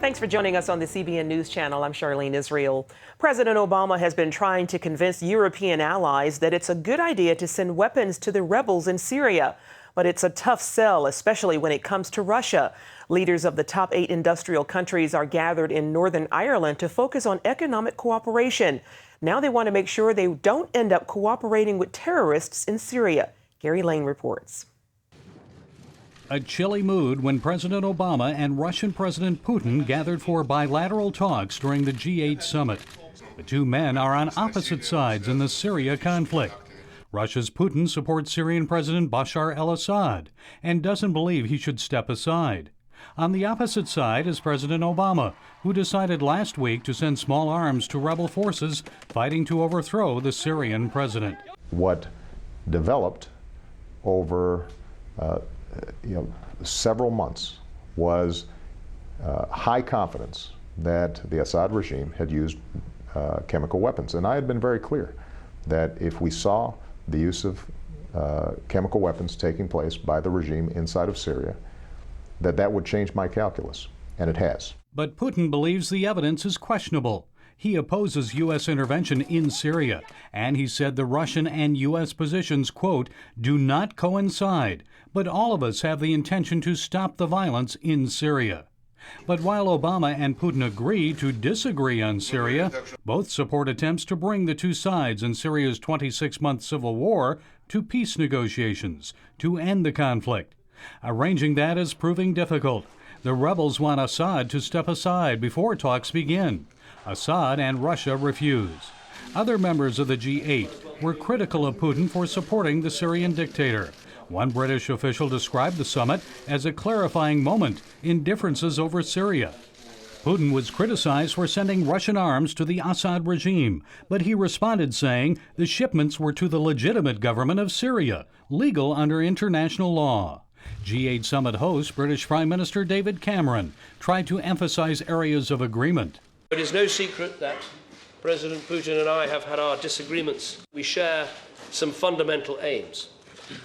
Thanks for joining us on the CBN News Channel. I'm Charlene Israel. President Obama has been trying to convince European allies that it's a good idea to send weapons to the rebels in Syria. But it's a tough sell, especially when it comes to Russia. Leaders of the top 8 industrial countries are gathered in Northern Ireland to focus on economic cooperation. Now they want to make sure they don't end up cooperating with terrorists in Syria. Gary Lane reports. A chilly mood when President Obama and Russian President Putin gathered for bilateral talks during the G8 summit. The two men are on opposite sides in the Syria conflict. Russia's Putin supports Syrian President Bashar al-Assad and doesn't believe he should step aside. On the opposite side is President Obama, who decided last week to send small arms to rebel forces fighting to overthrow the Syrian president. What developed over several months was high confidence that the Assad regime had used chemical weapons. And I had been very clear that if we saw the use of chemical weapons taking place by the regime inside of Syria, that would change my calculus, and it has. But Putin believes the evidence is questionable. He opposes U.S. intervention in Syria, and he said the Russian and U.S. positions, quote, do not coincide, but all of us have the intention to stop the violence in Syria. But while Obama and Putin agree to disagree on Syria, both support attempts to bring the two sides in Syria's 26-month civil war to peace negotiations to end the conflict. Arranging that is proving difficult. The rebels want Assad to step aside before talks begin. Assad and Russia refuse. Other members of the G8 were critical of Putin for supporting the Syrian dictator. One British official described the summit as a clarifying moment in differences over Syria. Putin was criticized for sending Russian arms to the Assad regime, but he responded saying the shipments were to the legitimate government of Syria, legal under international law. G8 summit host British Prime Minister David Cameron tried to emphasize areas of agreement. It is no secret that President Putin and I have had our disagreements. We share some fundamental aims: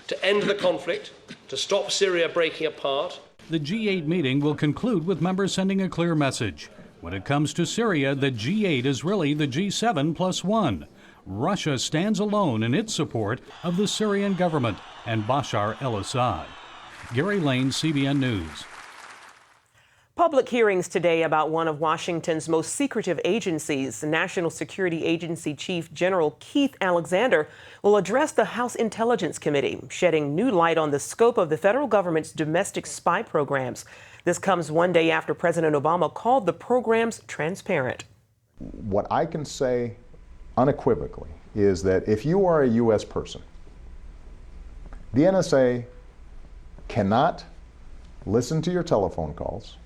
to end the conflict, to stop Syria breaking apart. The G8 meeting will conclude with members sending a clear message. When it comes to Syria, the G8 is really the G7 plus one. Russia stands alone in its support of the Syrian government and Bashar al-Assad. Gary Lane, CBN News. Public hearings today about one of Washington's most secretive agencies. National Security Agency Chief General Keith Alexander will address the House Intelligence Committee, shedding new light on the scope of the federal government's domestic spy programs. This comes one day after President Obama called the programs transparent. What I can say unequivocally is that if you are a U.S. person, the NSA cannot listen to your telephone calls,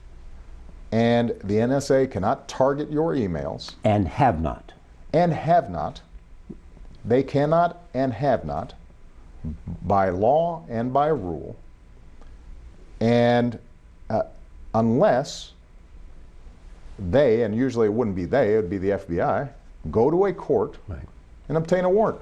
and the NSA cannot target your emails. And have not. And have not. They cannot and have not, by law and by rule, and unless they, and usually it wouldn't be they, it would be the FBI, go to a court and obtain a warrant.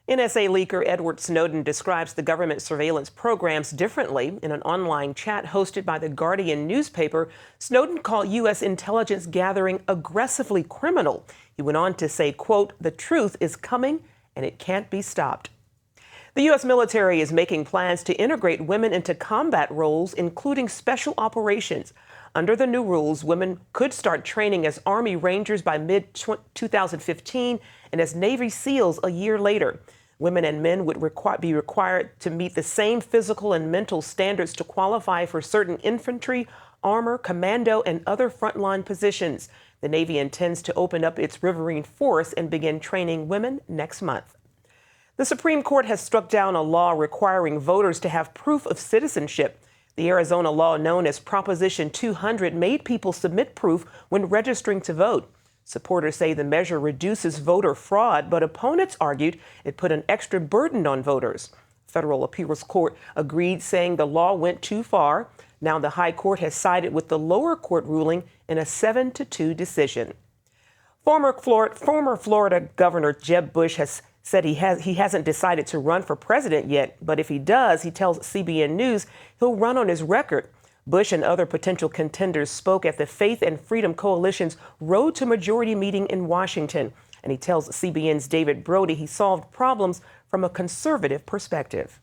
NSA leaker Edward Snowden describes the government surveillance programs differently. In an online chat hosted by the Guardian newspaper, Snowden called U.S. intelligence gathering aggressively criminal. He went on to say, quote, the truth is coming and it can't be stopped. The U.S. military is making plans to integrate women into combat roles, including special operations. Under the new rules, women could start training as Army Rangers by mid-2015 and as Navy SEALs a year later. Women and men would be required to meet the same physical and mental standards to qualify for certain infantry, armor, commando, and other frontline positions. The Navy intends to open up its riverine force and begin training women next month. The Supreme Court has struck down a law requiring voters to have proof of citizenship. The Arizona law known as Proposition 200 made people submit proof when registering to vote. Supporters say the measure reduces voter fraud, but opponents argued it put an extra burden on voters. Federal appeals court agreed, saying the law went too far. Now the high court has sided with the lower court ruling in a 7-2 decision. Former Florida Governor Jeb Bush has said he hasn't decided to run for president yet, but if he does, he tells CBN News he'll run on his record. Bush and other potential contenders spoke at the Faith and Freedom Coalition's Road to Majority meeting in Washington. And he tells CBN's David Brody he solved problems from a conservative perspective.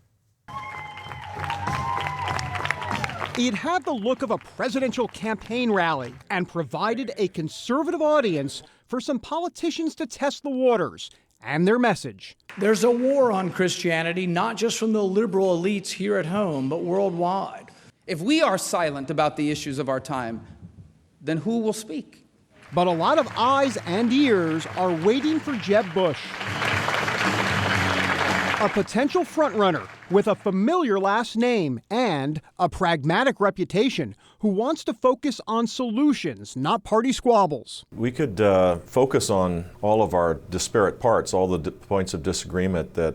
It had the look of a presidential campaign rally and provided a conservative audience for some politicians to test the waters and their message. There's a war on Christianity, not just from the liberal elites here at home, but worldwide. If we are silent about the issues of our time, then who will speak? But a lot of eyes and ears are waiting for Jeb Bush, a potential frontrunner with a familiar last name and a pragmatic reputation who wants to focus on solutions, not party squabbles. We could focus on all of our disparate parts, all the points of disagreement that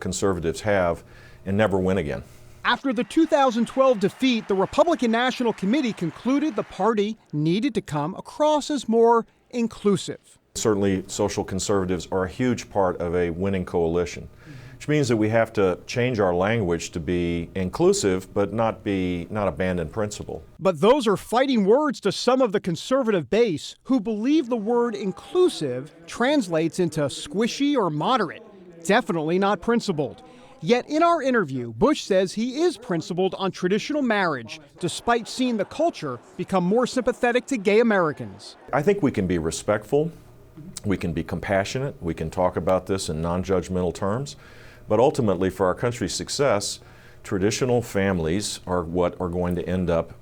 conservatives have, and never win again. After the 2012 defeat, the Republican National Committee concluded the party needed to come across as more inclusive. Certainly, social conservatives are a huge part of a winning coalition, which means that we have to change our language to be inclusive, but not abandon principle. But those are fighting words to some of the conservative base who believe the word inclusive translates into squishy or moderate, definitely not principled. Yet in our interview, Bush says he is principled on traditional marriage, despite seeing the culture become more sympathetic to gay Americans. I think we can be respectful, we can be compassionate, we can talk about this in non-judgmental terms, but ultimately for our country's success, traditional families are what are going to end up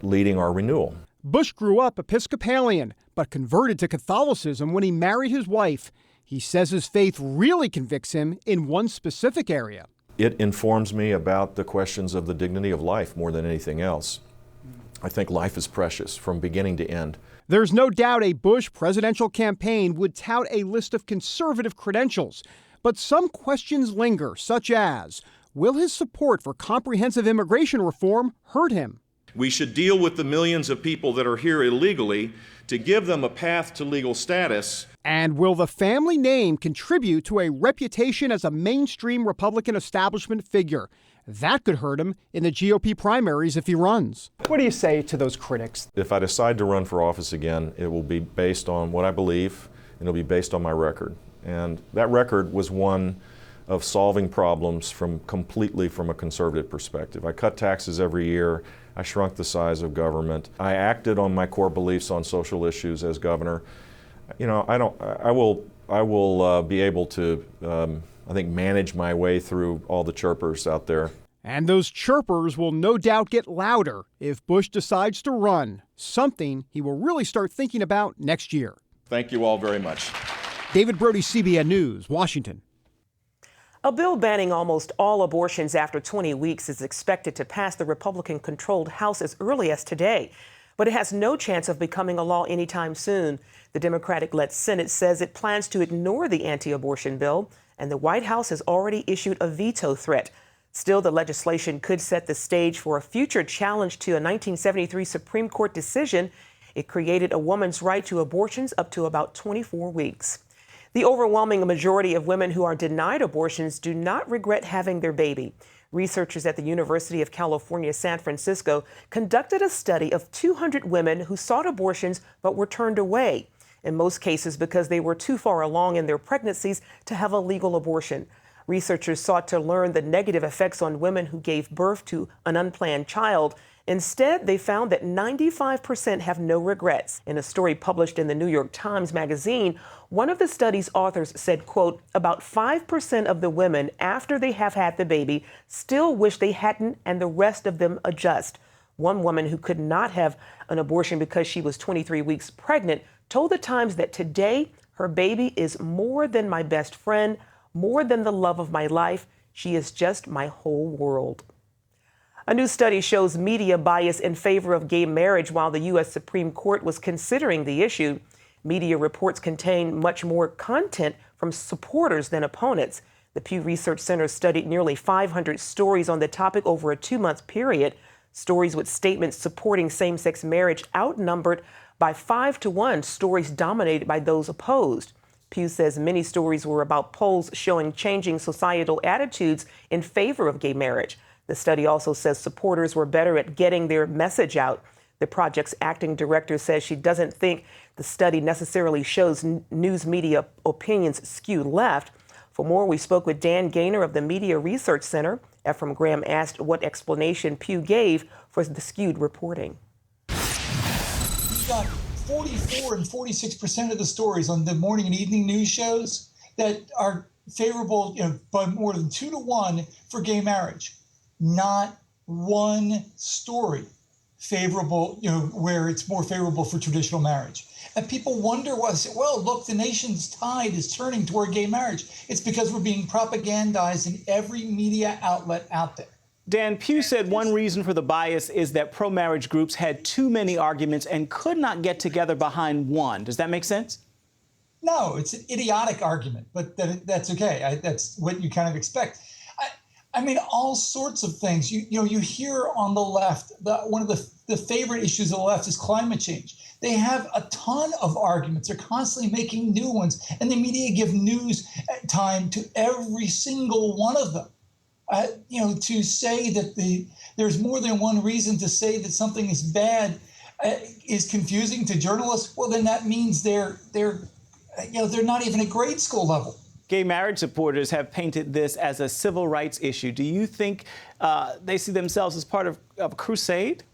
leading our renewal. Bush grew up Episcopalian, but converted to Catholicism when he married his wife. He says his faith really convicts him in one specific area. It informs me about the questions of the dignity of life more than anything else. I think life is precious from beginning to end. There's no doubt a Bush presidential campaign would tout a list of conservative credentials, but some questions linger, such as, will his support for comprehensive immigration reform hurt him? We should deal with the millions of people that are here illegally to give them a path to legal status. And will the family name contribute to a reputation as a mainstream Republican establishment figure? That could hurt him in the GOP primaries if he runs. What do you say to those critics? If I decide to run for office again, it will be based on what I believe, and it'll be based on my record. And that record was one of solving problems completely from a conservative perspective. I cut taxes every year. I shrunk the size of government. I acted on my core beliefs on social issues as governor. You know, I will be able to, I think, manage my way through all the chirpers out there. And those chirpers will no doubt get louder if Bush decides to run, something he will really start thinking about next year. Thank you all very much. David Brody, CBN News, Washington. A bill banning almost all abortions after 20 weeks is expected to pass the Republican-controlled House as early as today, but it has no chance of becoming a law anytime soon. The Democratic-led Senate says it plans to ignore the anti-abortion bill, and the White House has already issued a veto threat. Still, the legislation could set the stage for a future challenge to a 1973 Supreme Court decision. It created a woman's right to abortions up to about 24 weeks. The overwhelming majority of women who are denied abortions do not regret having their baby. Researchers at the University of California, San Francisco conducted a study of 200 women who sought abortions but were turned away, in most cases because they were too far along in their pregnancies to have a legal abortion. Researchers sought to learn the negative effects on women who gave birth to an unplanned child. Instead, they found that 95% have no regrets. In a story published in the New York Times Magazine, one of the study's authors said, quote, about 5% of the women after they have had the baby still wish they hadn't, and the rest of them adjust. One woman who could not have an abortion because she was 23 weeks pregnant told the Times that today her baby is more than my best friend, more than the love of my life. She is just my whole world. A new study shows media bias in favor of gay marriage while the U.S. Supreme Court was considering the issue. Media reports contain much more content from supporters than opponents. The Pew Research Center studied nearly 500 stories on the topic over a 2-month period. Stories with statements supporting same-sex marriage outnumbered by 5-to-1 stories dominated by those opposed. Pew says many stories were about polls showing changing societal attitudes in favor of gay marriage. The study also says supporters were better at getting their message out. The project's acting director says she doesn't think the study necessarily shows news media opinions skew left. For more, we spoke with Dan Gaynor of the Media Research Center. Ephraim Graham asked what explanation Pew gave for the skewed reporting. We've got 44 and 46% of the stories on the morning and evening news shows that are favorable, by more than 2 to 1 for gay marriage. Not one story favorable, where it's more favorable for traditional marriage. And people wonder why. They say, well, look, the nation's tide is turning toward gay marriage. It's because we're being propagandized in every media outlet out there. Dan, Pew said one reason for the bias is that pro-marriage groups had too many arguments and could not get together behind one. Does that make sense? No, it's an idiotic argument, but that's okay. That's what you kind of expect. I mean, all sorts of things. You hear on the left, one of the favorite issues of the left is climate change. They have a ton of arguments. They're constantly making new ones, and the media give news time to every single one of them. To say that there's more than one reason to say that something is bad is confusing to journalists. Well, then that means they're not even at grade school level. Gay marriage supporters have painted this as a civil rights issue. Do you think they see themselves as part of a crusade?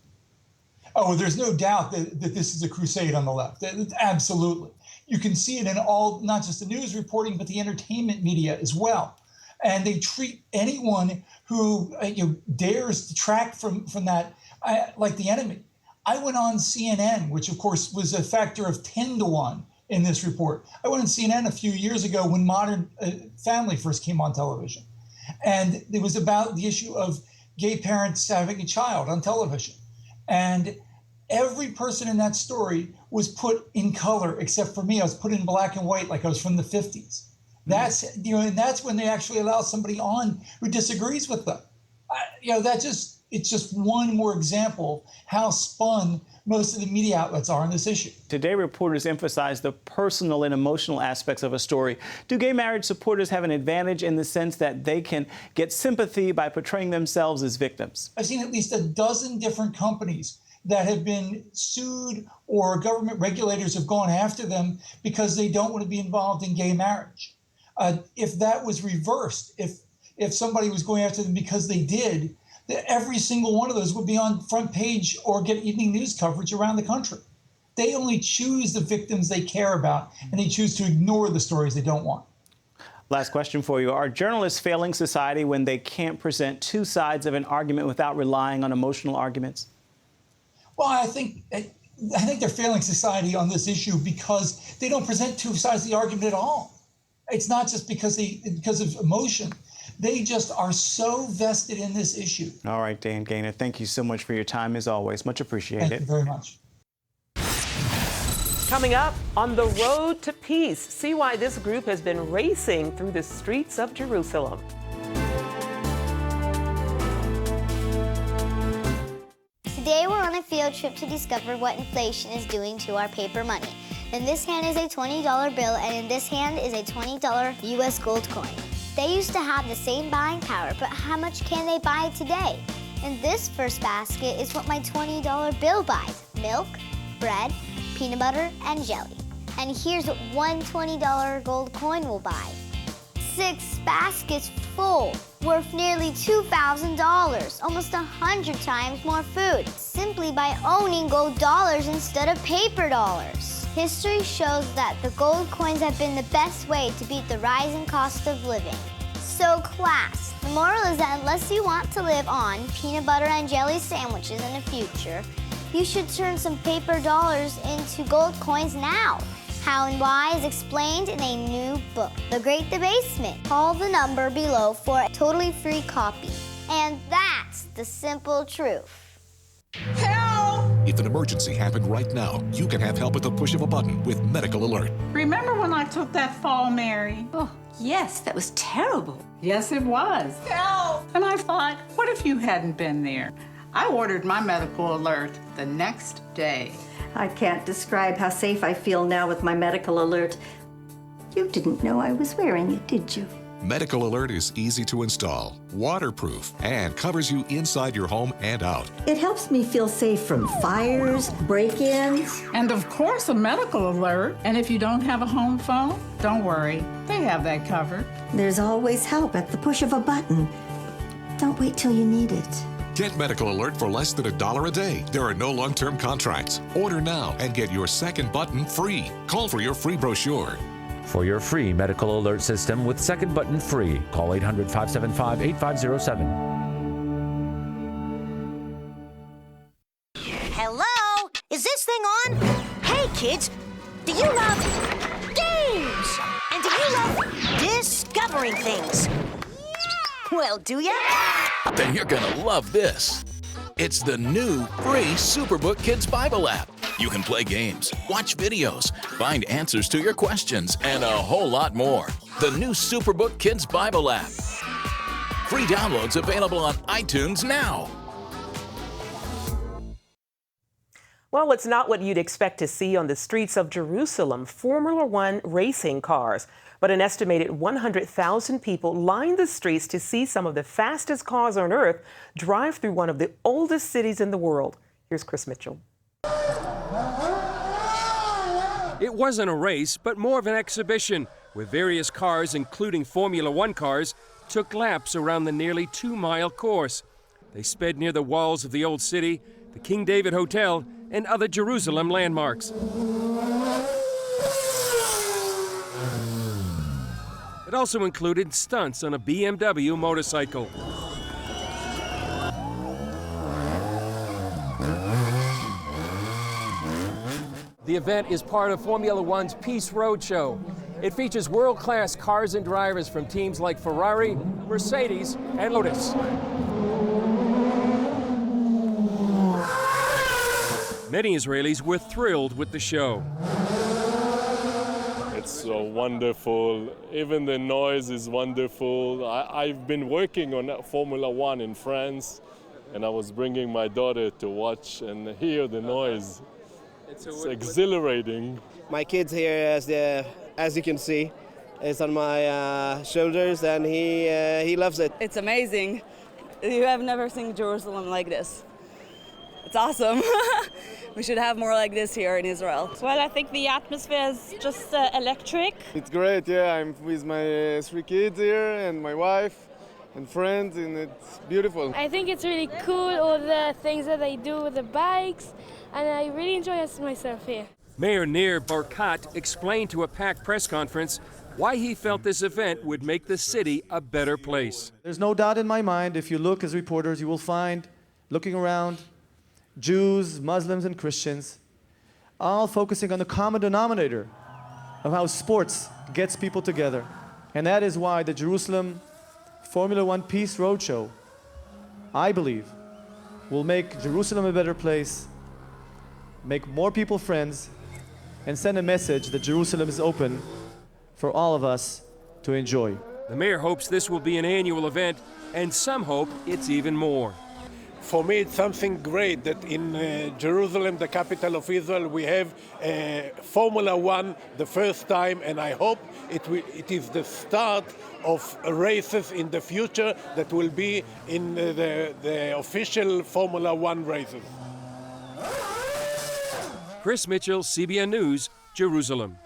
Oh, there's no doubt that this is a crusade on the left. Absolutely. You can see it in all, not just the news reporting, but the entertainment media as well. And they treat anyone who dares detract from that like the enemy. I went on CNN, which of course was a factor of 10 to 1 in this report. I went on CNN a few years ago when Modern Family first came on television. And it was about the issue of gay parents having a child on television. And every person in that story was put in color, except for me. I was put in black and white like I was from the 50s. And that's when they actually allow somebody on who disagrees with them. It's just one more example how spun most of the media outlets are on this issue. Today, reporters emphasize the personal and emotional aspects of a story. Do gay marriage supporters have an advantage in the sense that they can get sympathy by portraying themselves as victims? I've seen at least a dozen different companies that have been sued or government regulators have gone after them because they don't want to be involved in gay marriage. If that was reversed, if somebody was going after them because they did, every single one of those would be on front page or get evening news coverage around the country. They only choose the victims they care about, and they choose to ignore the stories they don't want. Last question for you. Are journalists failing society when they can't present two sides of an argument without relying on emotional arguments? Well, I think they're failing society on this issue because they don't present two sides of the argument at all. It's not just because of emotion. They just are so vested in this issue. All right, Dan Gaynor, thank you so much for your time as always. Much appreciated. Thank you very much. Coming up, on the road to peace, see why this group has been racing through the streets of Jerusalem. Today we're on a field trip to discover what inflation is doing to our paper money. In this hand is a $20 bill, and in this hand is a $20 U.S. gold coin. They used to have the same buying power, but how much can they buy today? In this first basket is what my $20 bill buys: milk, bread, peanut butter, and jelly. And here's what one $20 gold coin will buy: 6 baskets full, worth nearly $2,000, almost 100 times more food, simply by owning gold dollars instead of paper dollars. History shows that the gold coins have been the best way to beat the rising cost of living. So class, the moral is that unless you want to live on peanut butter and jelly sandwiches in the future, you should turn some paper dollars into gold coins now. How and why is explained in a new book, The Great Debasement. Call the number below for a totally free copy. And that's the simple truth. Help! If an emergency happened right now, you can have help at the push of a button with Medical Alert. Remember when I took that fall, Mary? Oh, yes, that was terrible. Yes, it was. Help! And I thought, what if you hadn't been there? I ordered my Medical Alert the next day. I can't describe how safe I feel now with my Medical Alert. You didn't know I was wearing it, did you? Medical Alert is easy to install, waterproof, and covers you inside your home and out. It helps me feel safe from fires, break-ins. And of course, a medical alert. And if you don't have a home phone, don't worry. They have that covered. There's always help at the push of a button. Don't wait till you need it. Get Medical Alert for less than $1 a day. There are no long-term contracts. Order now and get your second button free. Call for your free brochure. For your free medical alert system with second button free, call 800-575-8507. Hello? Is this thing on? Hey, kids, do you love games? And do you love discovering things? Well, do ya? Then you're gonna love this. It's the new free Superbook Kids Bible app. You can play games, watch videos, find answers to your questions, and a whole lot more. The new Superbook Kids Bible app. Free downloads available on iTunes now. Well, it's not what you'd expect to see on the streets of Jerusalem, Formula One racing cars. But an estimated 100,000 people lined the streets to see some of the fastest cars on Earth drive through one of the oldest cities in the world. Here's Chris Mitchell. It wasn't a race, but more of an exhibition, where various cars, including Formula One cars, took laps around the nearly 2-mile course. They sped near the walls of the Old City, the King David Hotel, and other Jerusalem landmarks. It also included stunts on a BMW motorcycle. The event is part of Formula One's Peace Roadshow. It features world-class cars and drivers from teams like Ferrari, Mercedes, and Lotus. Many Israelis were thrilled with the show. It's so wonderful. Even the noise is wonderful. I've been working on Formula One in France, and I was bringing my daughter to watch and hear the noise. It's exhilarating. My kid's here, as you can see, is on my shoulders, and he loves it. It's amazing. You have never seen Jerusalem like this. It's awesome. We should have more like this here in Israel. Well, I think the atmosphere is just electric. It's great, yeah. I'm with my 3 kids here and my wife and friends, and it's beautiful. I think it's really cool, all the things that they do with the bikes, and I really enjoy myself here. Mayor Nir Barkat explained to a packed press conference why he felt this event would make the city a better place. There's no doubt in my mind, if you look as reporters, you will find, looking around, Jews, Muslims, and Christians, all focusing on the common denominator of how sports gets people together. And that is why the Jerusalem Formula One Peace Roadshow, I believe, will make Jerusalem a better place, make more people friends, and send a message that Jerusalem is open for all of us to enjoy. The mayor hopes this will be an annual event, and some hope it's even more. For me, it's something great that in Jerusalem, the capital of Israel, we have Formula One the first time, and I hope it is the start of races in the future that will be in the official Formula One races. Chris Mitchell, CBN News, Jerusalem.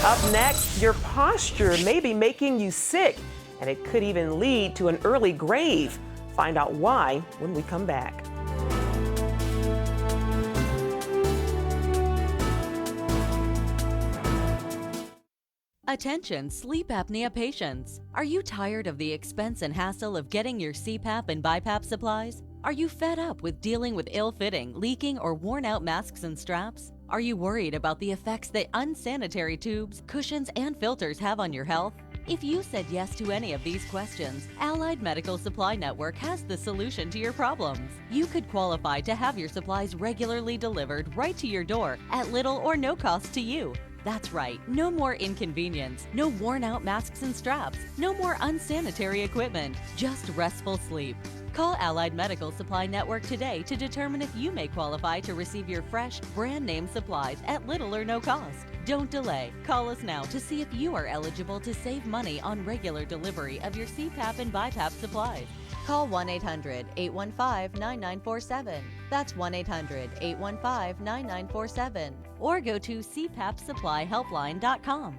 Up next, your posture may be making you sick, and it could even lead to an early grave. Find out why when we come back. Attention sleep apnea patients. Are you tired of the expense and hassle of getting your CPAP and BiPAP supplies? Are you fed up with dealing with ill-fitting, leaking, or worn-out masks and straps? Are you worried about the effects that unsanitary tubes, cushions, and filters have on your health? If you said yes to any of these questions, Allied Medical Supply Network has the solution to your problems. You could qualify to have your supplies regularly delivered right to your door at little or no cost to you. That's right, no more inconvenience, no worn out masks and straps, no more unsanitary equipment, just restful sleep. Call Allied Medical Supply Network today to determine if you may qualify to receive your fresh, brand name supplies at little or no cost. Don't delay. Call us now to see if you are eligible to save money on regular delivery of your CPAP and BiPAP supplies. Call 1-800-815-9947. That's 1-800-815-9947. Or go to cpapsupplyhelpline.com.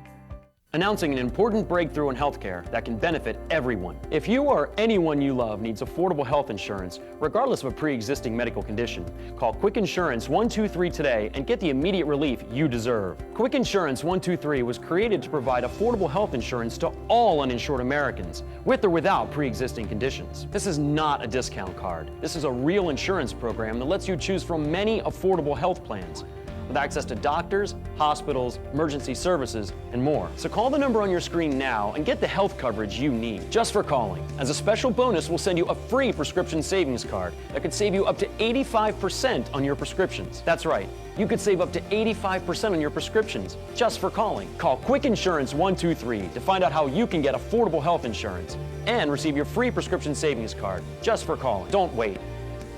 Announcing an important breakthrough in healthcare that can benefit everyone. If you or anyone you love needs affordable health insurance, regardless of a pre-existing medical condition, call Quick Insurance 123 today and get the immediate relief you deserve. Quick Insurance 123 was created to provide affordable health insurance to all uninsured Americans, with or without pre-existing conditions. This is not a discount card. This is a real insurance program that lets you choose from many affordable health plans, with access to doctors, hospitals, emergency services, and more. So call the number on your screen now and get the health coverage you need just for calling. As a special bonus, we'll send you a free prescription savings card that could save you up to 85% on your prescriptions. That's right, you could save up to 85% on your prescriptions just for calling. Call Quick Insurance 123 to find out how you can get affordable health insurance and receive your free prescription savings card just for calling. Don't wait.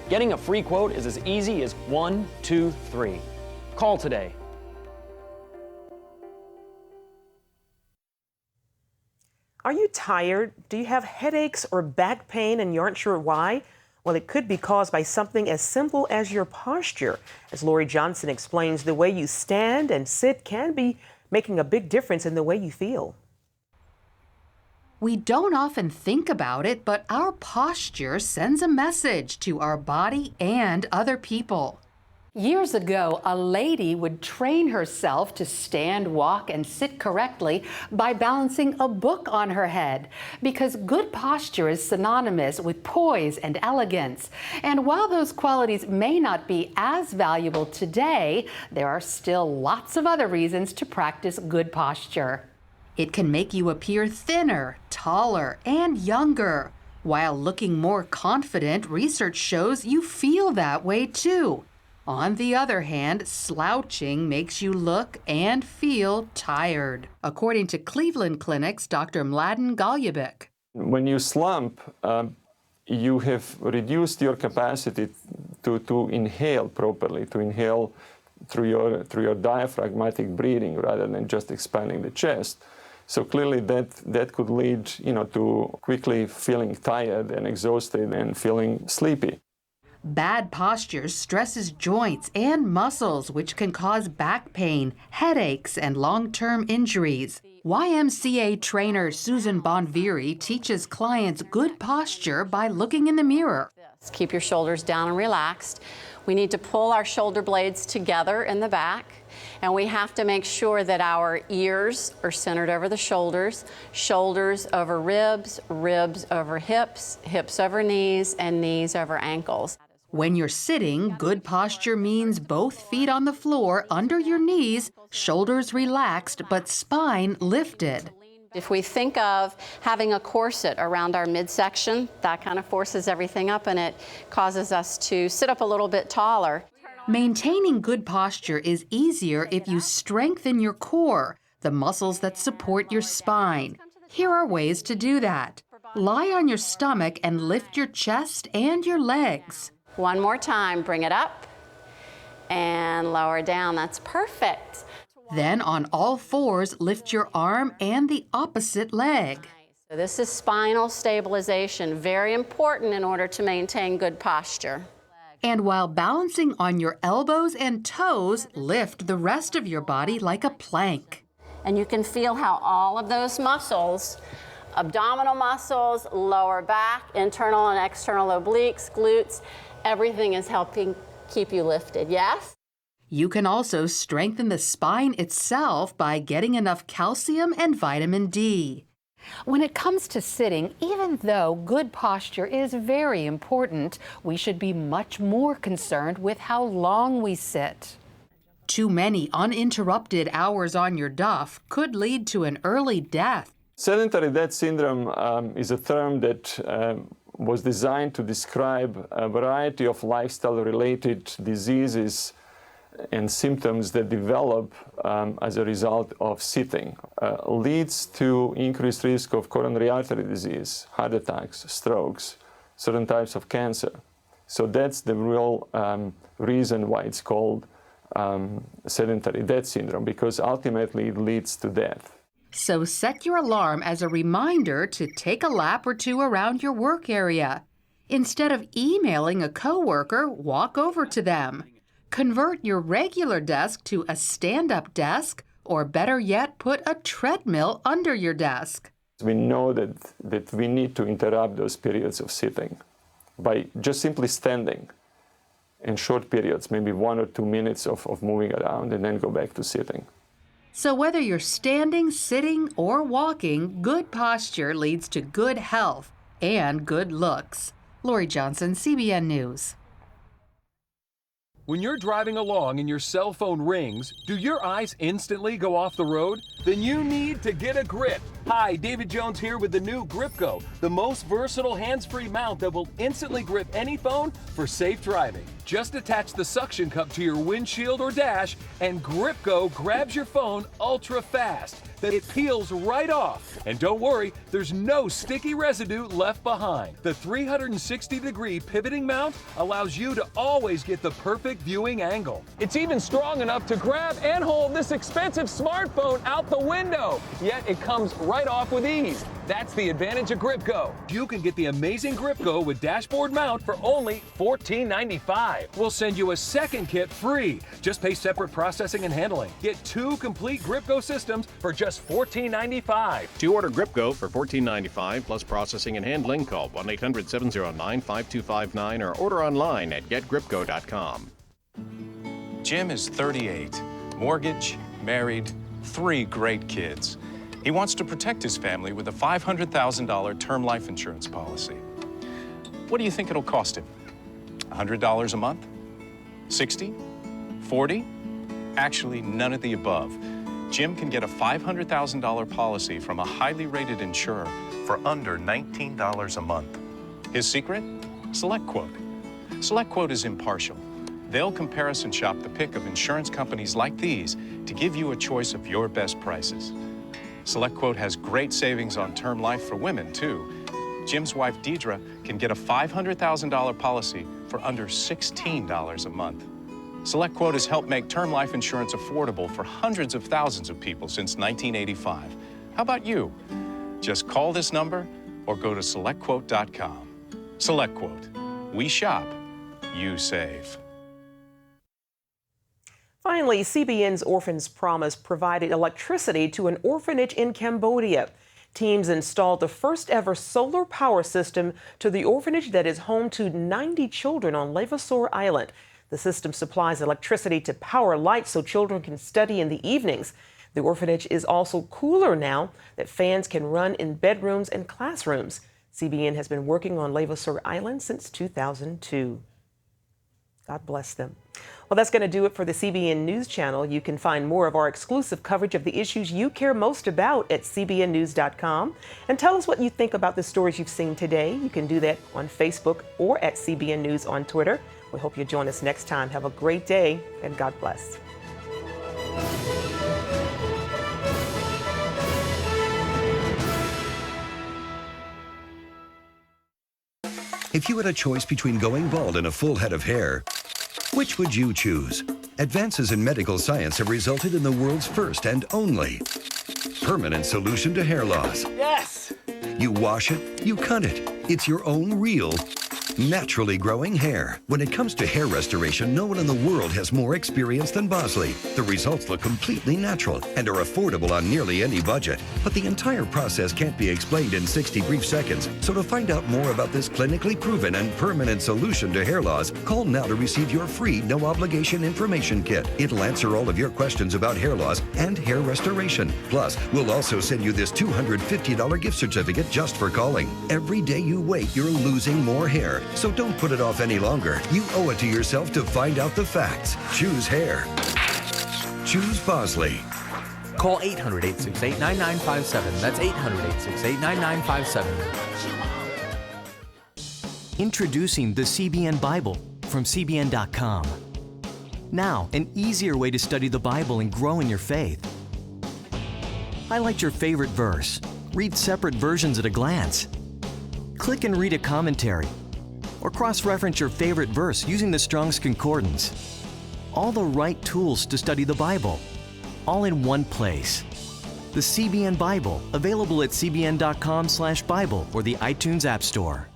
Getting a free quote is as easy as 1, 2, 3. Call today. Are you tired? Do you have headaches or back pain and you aren't sure why? Well, it could be caused by something as simple as your posture. As Lori Johnson explains, the way you stand and sit can be making a big difference in the way you feel. We don't often think about it, but our posture sends a message to our body and other people. Years ago, a lady would train herself to stand, walk, and sit correctly by balancing a book on her head, because good posture is synonymous with poise and elegance. And while those qualities may not be as valuable today, there are still lots of other reasons to practice good posture. It can make you appear thinner, taller, and younger. While looking more confident, research shows you feel that way too. On the other hand, slouching makes you look and feel tired, according to Cleveland Clinic's Dr. Mladen Galjubek. When you slump, you have reduced your capacity to inhale properly, to inhale through your diaphragmatic breathing rather than just expanding the chest. So clearly that could lead, to quickly feeling tired and exhausted and feeling sleepy. Bad posture stresses joints and muscles, which can cause back pain, headaches, and long-term injuries. YMCA trainer Susan Bonviri teaches clients good posture by looking in the mirror. Keep your shoulders down and relaxed. We need to pull our shoulder blades together in the back, and we have to make sure that our ears are centered over the shoulders, shoulders over ribs, ribs over hips, hips over knees, and knees over ankles. When you're sitting, good posture means both feet on the floor under your knees, shoulders relaxed, but spine lifted. If we think of having a corset around our midsection, that kind of forces everything up and it causes us to sit up a little bit taller. Maintaining good posture is easier if you strengthen your core, the muscles that support your spine. Here are ways to do that. Lie on your stomach and lift your chest and your legs. One more time, bring it up and lower down. That's perfect. Then on all fours, lift your arm and the opposite leg. So this is spinal stabilization, very important in order to maintain good posture. And while balancing on your elbows and toes, lift the rest of your body like a plank. And you can feel how all of those muscles, abdominal muscles, lower back, internal and external obliques, glutes, everything is helping keep you lifted, yes? You can also strengthen the spine itself by getting enough calcium and vitamin D. When it comes to sitting, even though good posture is very important, we should be much more concerned with how long we sit. Too many uninterrupted hours on your duff could lead to an early death. Sedentary death syndrome is a term that was designed to describe a variety of lifestyle-related diseases and symptoms that develop as a result of sitting. Leads to increased risk of coronary artery disease, heart attacks, strokes, certain types of cancer. So that's the real reason why it's called sedentary death syndrome, because ultimately it leads to death. So set your alarm as a reminder to take a lap or two around your work area. Instead of emailing a coworker, walk over to them. Convert your regular desk to a stand-up desk, or better yet, put a treadmill under your desk. We know that we need to interrupt those periods of sitting by just simply standing in short periods, maybe 1 or 2 minutes of moving around, and then go back to sitting. So whether you're standing, sitting, or walking, good posture leads to good health and good looks. Lori Johnson, CBN News. When you're driving along and your cell phone rings, do your eyes instantly go off the road? Then you need to get a grip. Hi, David Jones here with the new Grip Go, the most versatile hands-free mount that will instantly grip any phone for safe driving. Just attach the suction cup to your windshield or dash, and Grip Go grabs your phone ultra fast. Then it peels right off. And don't worry, there's no sticky residue left behind. The 360-degree pivoting mount allows you to always get the perfect viewing angle. It's even strong enough to grab and hold this expensive smartphone out the window. Yet it comes right off with ease. That's the advantage of Grip Go. You can get the amazing Grip Go with dashboard mount for only $14.95. We'll send you a second kit free. Just pay separate processing and handling. Get 2 complete Grip Go systems for just $14.95. To order Grip Go for $14.95 plus processing and handling, call 1-800-709-5259 or order online at getgripgo.com. Jim is 38, mortgage, married, 3 great kids. He wants to protect his family with a $500,000 term life insurance policy. What do you think it'll cost him? $100 a month? 60? 40? Actually, none of the above. Jim can get a $500,000 policy from a highly rated insurer for under $19 a month. His secret? SelectQuote. SelectQuote is impartial. They'll comparison shop the pick of insurance companies like these to give you a choice of your best prices. SelectQuote has great savings on term life for women, too. Jim's wife, Deidre, can get a $500,000 policy for under $16 a month. SelectQuote has helped make term life insurance affordable for hundreds of thousands of people since 1985. How about you? Just call this number or go to SelectQuote.com. SelectQuote. We shop, you save. Finally, CBN's Orphans Promise provided electricity to an orphanage in Cambodia. Teams installed the first ever solar power system to the orphanage that is home to 90 children on Levasseur Island. The system supplies electricity to power lights so children can study in the evenings. The orphanage is also cooler now that fans can run in bedrooms and classrooms. CBN has been working on Levasseur Island since 2002. God bless them. Well, that's going to do it for the CBN News Channel. You can find more of our exclusive coverage of the issues you care most about at cbnnews.com. And tell us what you think about the stories you've seen today. You can do that on Facebook or at CBN News on Twitter. We hope you join us next time. Have a great day, and God bless. If you had a choice between going bald and a full head of hair, which would you choose? Advances in medical science have resulted in the world's first and only permanent solution to hair loss. Yes! You wash it, you cut it. It's your own real, naturally growing hair. When it comes to hair restoration, no one in the world has more experience than Bosley. The results look completely natural and are affordable on nearly any budget. But the entire process can't be explained in 60 brief seconds. So to find out more about this clinically proven and permanent solution to hair loss, call now to receive your free no-obligation information kit. It'll answer all of your questions about hair loss and hair restoration. Plus, we'll also send you this $250 gift certificate just for calling. Every day you wait, you're losing more hair. So don't put it off any longer. You owe it to yourself to find out the facts. Choose hair. Choose Bosley. Call 800-868-9957. That's 800-868-9957. Introducing the CBN Bible from CBN.com. Now, an easier way to study the Bible and grow in your faith. Highlight your favorite verse. Read separate versions at a glance. Click and read a commentary, or cross-reference your favorite verse using the Strong's Concordance. All the right tools to study the Bible, all in one place. The CBN Bible, available at cbn.com/Bible or the iTunes App Store.